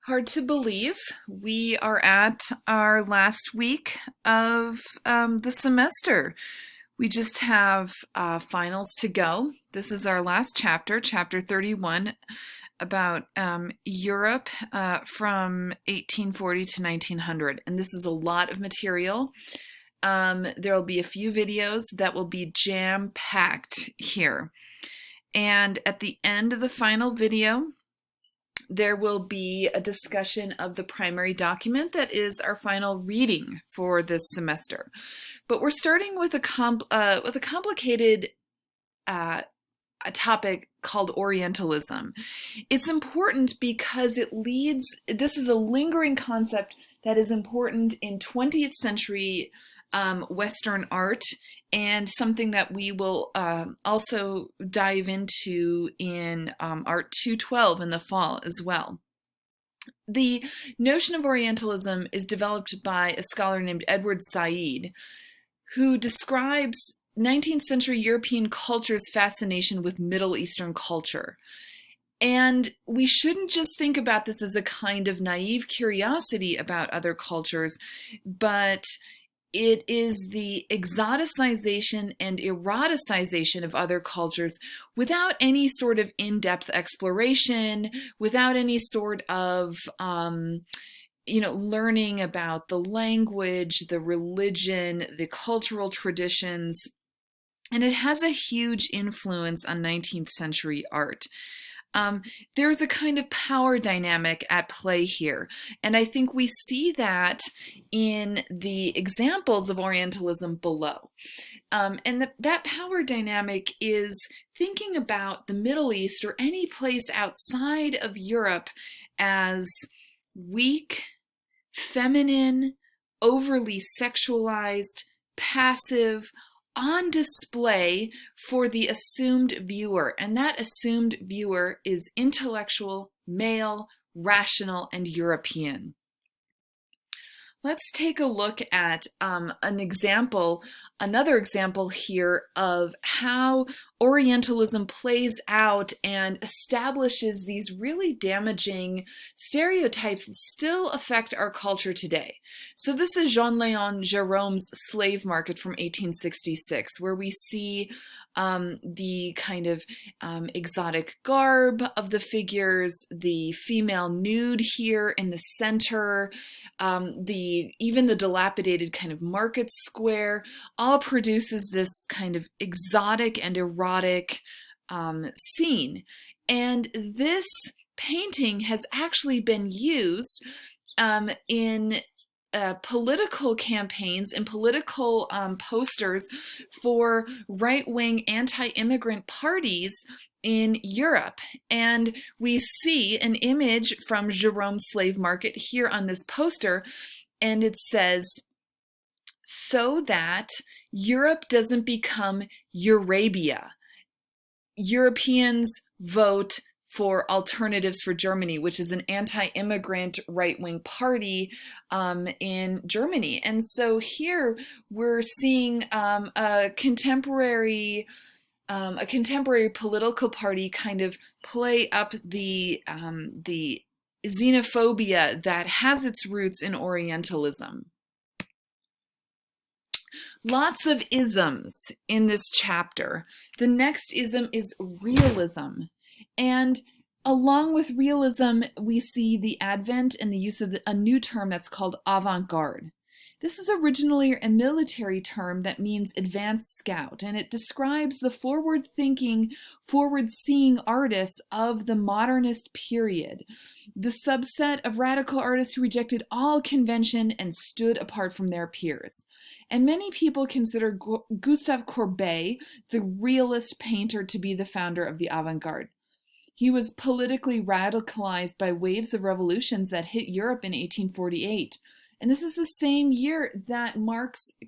Hard to believe. We are at our last week of the semester. We just have finals to go. This is our last chapter, chapter 31, about Europe from 1840 to 1900. And this is a lot of material. There will be a few videos that will be jam-packed here. And at the end of the final video, there will be a discussion of the primary document that is our final reading for this semester. But we're starting with a complicated a topic called Orientalism. It's important because this is a lingering concept that is important in 20th century Western art, and something that we will also dive into in Art 212 in the fall as well. The notion of Orientalism is developed by a scholar named Edward Said, who describes 19th century European culture's fascination with Middle Eastern culture. And we shouldn't just think about this as a kind of naive curiosity about other cultures, but it is the exoticization and eroticization of other cultures without any sort of in-depth exploration, without any sort of learning about the language, the religion, the cultural traditions. And it has a huge influence on 19th century art. There's a kind of power dynamic at play here. And I think we see that in the examples of Orientalism below. That power dynamic is thinking about the Middle East or any place outside of Europe as weak, feminine, overly sexualized, passive, on display for the assumed viewer. And that assumed viewer is intellectual, male, rational, and European. Let's take a look at another example here of how Orientalism plays out and establishes these really damaging stereotypes that still affect our culture today. So this is Jean-Léon Gérôme's Slave Market from 1866, where we see the kind of exotic garb of the figures, the female nude here in the center, even the dilapidated kind of market square, all produces this kind of exotic and erotic scene. And this painting has actually been used in political campaigns and political posters for right-wing anti-immigrant parties in Europe. And we see an image from Gérôme's Slave Market here on this poster, and it says, "So that Europe doesn't become Eurabia. Europeans vote for Alternatives for Germany," which is an anti-immigrant right-wing party in Germany. And so here we're seeing a contemporary political party kind of play up the xenophobia that has its roots in Orientalism. Lots of isms in this chapter. The next ism is realism. And along with realism, we see the advent and the use of a new term that's called avant-garde. This is originally a military term that means advanced scout, and it describes the forward-thinking, forward-seeing artists of the modernist period, the subset of radical artists who rejected all convention and stood apart from their peers. And many people consider Gustave Courbet, the realist painter, to be the founder of the avant-garde. He was politically radicalized by waves of revolutions that hit Europe in 1848. And this is the same year that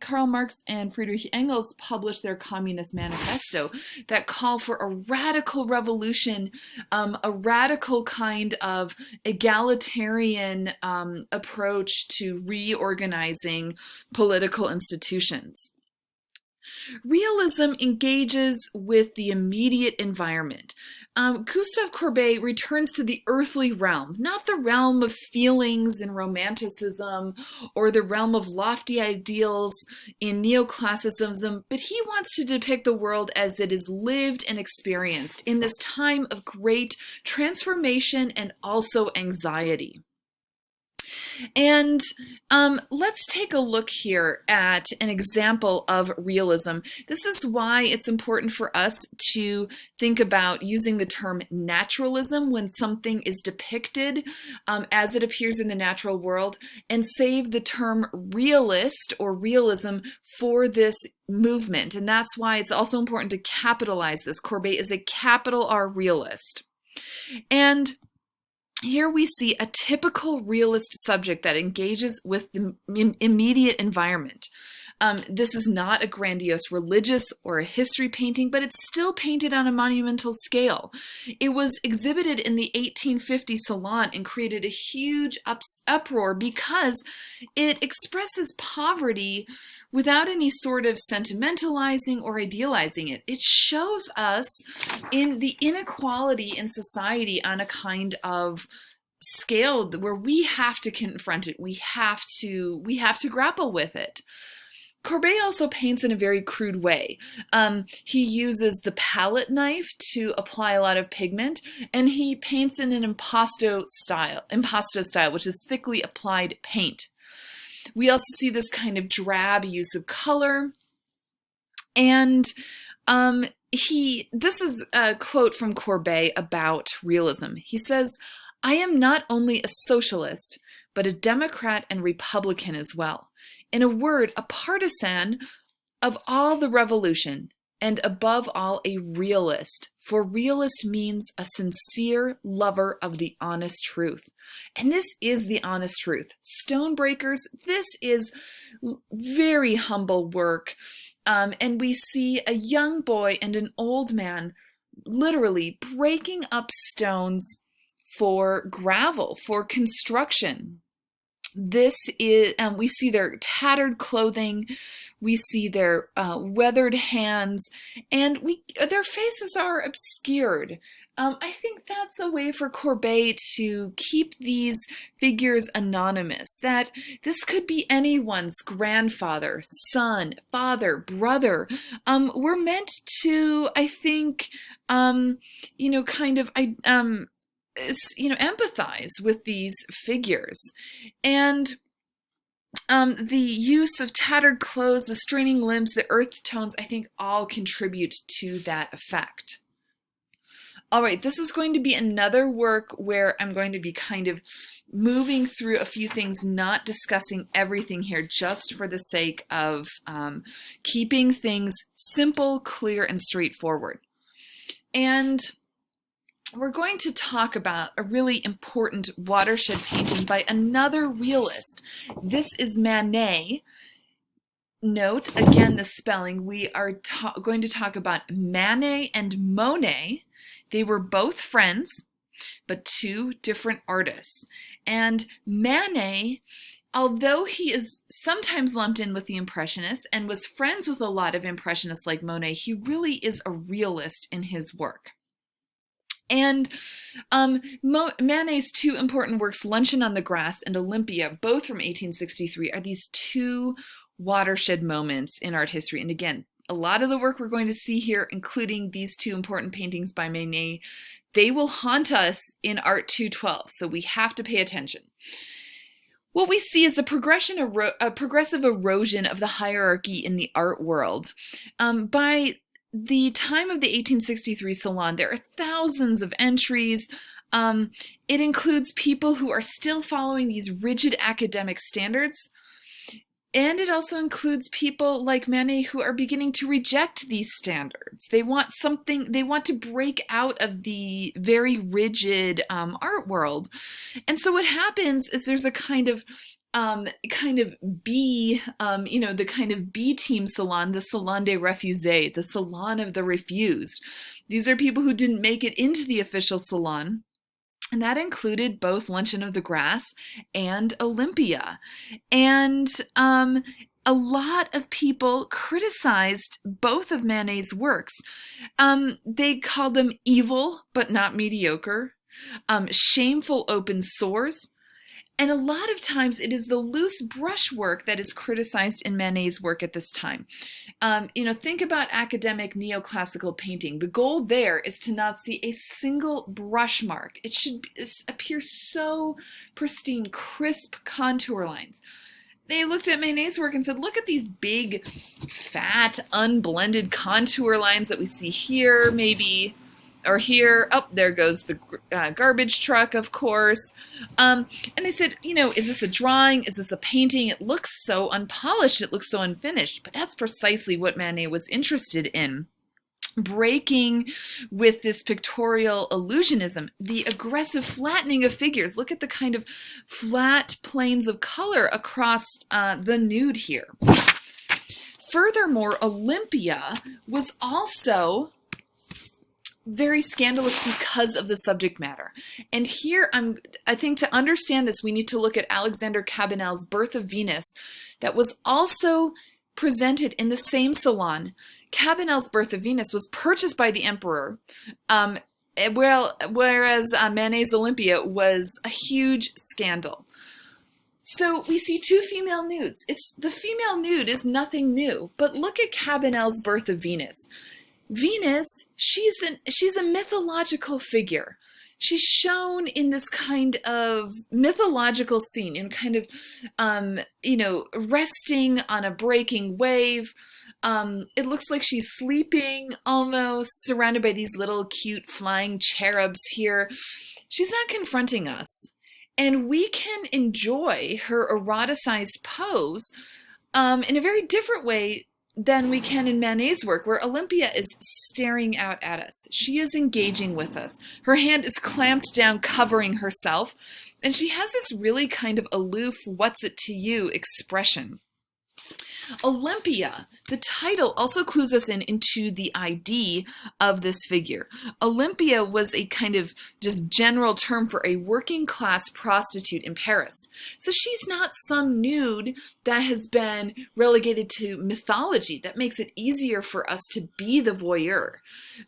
Karl Marx and Friedrich Engels published their Communist Manifesto that call for a radical revolution, a radical kind of egalitarian approach to reorganizing political institutions. Realism engages with the immediate environment. Gustave Courbet returns to the earthly realm, not the realm of feelings and romanticism or the realm of lofty ideals in neoclassicism, but he wants to depict the world as it is lived and experienced in this time of great transformation and also anxiety. And let's take a look here at an example of realism. This is why it's important for us to think about using the term naturalism when something is depicted as it appears in the natural world, and save the term realist or realism for this movement. And that's why it's also important to capitalize this. Courbet is a capital R realist. And here we see a typical realist subject that engages with the immediate environment. This is not a grandiose religious or a history painting, but it's still painted on a monumental scale. It was exhibited in the 1850 Salon and created a huge uproar because it expresses poverty without any sort of sentimentalizing or idealizing it. It shows us in the inequality in society on a kind of scale where we have to confront it. We have to grapple with it. Courbet also paints in a very crude way. He uses the palette knife to apply a lot of pigment, and he paints in an impasto style, which is thickly applied paint. We also see this kind of drab use of color. And this is a quote from Courbet about realism. He says, "I am not only a socialist, but a Democrat and Republican as well. In a word, a partisan of all the revolution, and above all, a realist. For realist means a sincere lover of the honest truth." And this is the honest truth. Stonebreakers, this is very humble work. And we see a young boy and an old man literally breaking up stones for gravel, for construction. This is, we see their tattered clothing, we see their weathered hands, and their faces are obscured. I think that's a way for Courbet to keep these figures anonymous, that this could be anyone's grandfather, son, father, brother. We're meant to, I think, empathize with these figures. And the use of tattered clothes, the straining limbs, the earth tones, I think all contribute to that effect. All right, this is going to be another work where I'm going to be kind of moving through a few things, not discussing everything here, just for the sake of keeping things simple, clear, and straightforward. And we're going to talk about a really important watershed painting by another realist. This is Manet. Note, again, the spelling. We are going to talk about Manet and Monet. They were both friends, but two different artists. And Manet, although he is sometimes lumped in with the Impressionists and was friends with a lot of Impressionists like Monet, he really is a realist in his work. And Manet's two important works, Luncheon on the Grass and Olympia, both from 1863, are these two watershed moments in art history. And again, a lot of the work we're going to see here, including these two important paintings by Manet, they will haunt us in Art 212, so we have to pay attention. What we see is a progressive erosion of the hierarchy in the art world. By the time of the 1863 Salon, there are thousands of entries. It includes people who are still following these rigid academic standards. And it also includes people like Manet who are beginning to reject these standards. They want to break out of the very rigid art world. And so what happens is there's a kind of B, the kind of B team salon, the Salon des Refusés, the Salon of the Refused. These are people who didn't make it into the official salon. And that included both Luncheon of the Grass and Olympia. And a lot of people criticized both of Manet's works. They called them evil but not mediocre, shameful open sores, and a lot of times it is the loose brushwork that is criticized in Manet's work at this time. Think about academic neoclassical painting. The goal there is to not see a single brush mark. It should appear so pristine, crisp contour lines. They looked at Manet's work and said, look at these big, fat, unblended contour lines that we see here, maybe, or here. Oh, there goes the garbage truck, of course. And they said, is this a drawing? Is this a painting? It looks so unpolished. It looks so unfinished. But that's precisely what Manet was interested in. Breaking with this pictorial illusionism, the aggressive flattening of figures. Look at the kind of flat planes of color across the nude here. Furthermore, Olympia was also very scandalous because of the subject matter. And here, I think to understand this, we need to look at Alexander Cabanel's Birth of Venus that was also presented in the same salon. Cabanel's Birth of Venus was purchased by the emperor, whereas Manet's Olympia was a huge scandal. So we see two female nudes. The female nude is nothing new, but look at Cabanel's Birth of Venus. Venus, she's a mythological figure. She's shown in this kind of mythological scene, in kind of, resting on a breaking wave. It looks like she's sleeping almost, surrounded by these little cute flying cherubs here. She's not confronting us. And we can enjoy her eroticized pose in a very different way than we can in Manet's work, where Olympia is staring out at us. She is engaging with us. Her hand is clamped down, covering herself, and she has this really kind of aloof, what's it to you expression. Olympia, the title also clues us into the ID of this figure. Olympia was a kind of just general term for a working class prostitute in Paris. So she's not some nude that has been relegated to mythology that makes it easier for us to be the voyeur.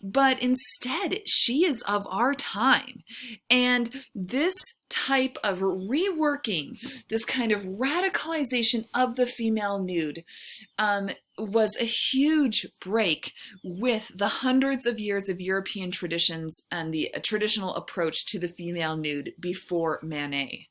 But instead, she is of our time. And this type of reworking, this kind of radicalization of the female nude, was a huge break with the hundreds of years of European traditions and the traditional approach to the female nude before Manet.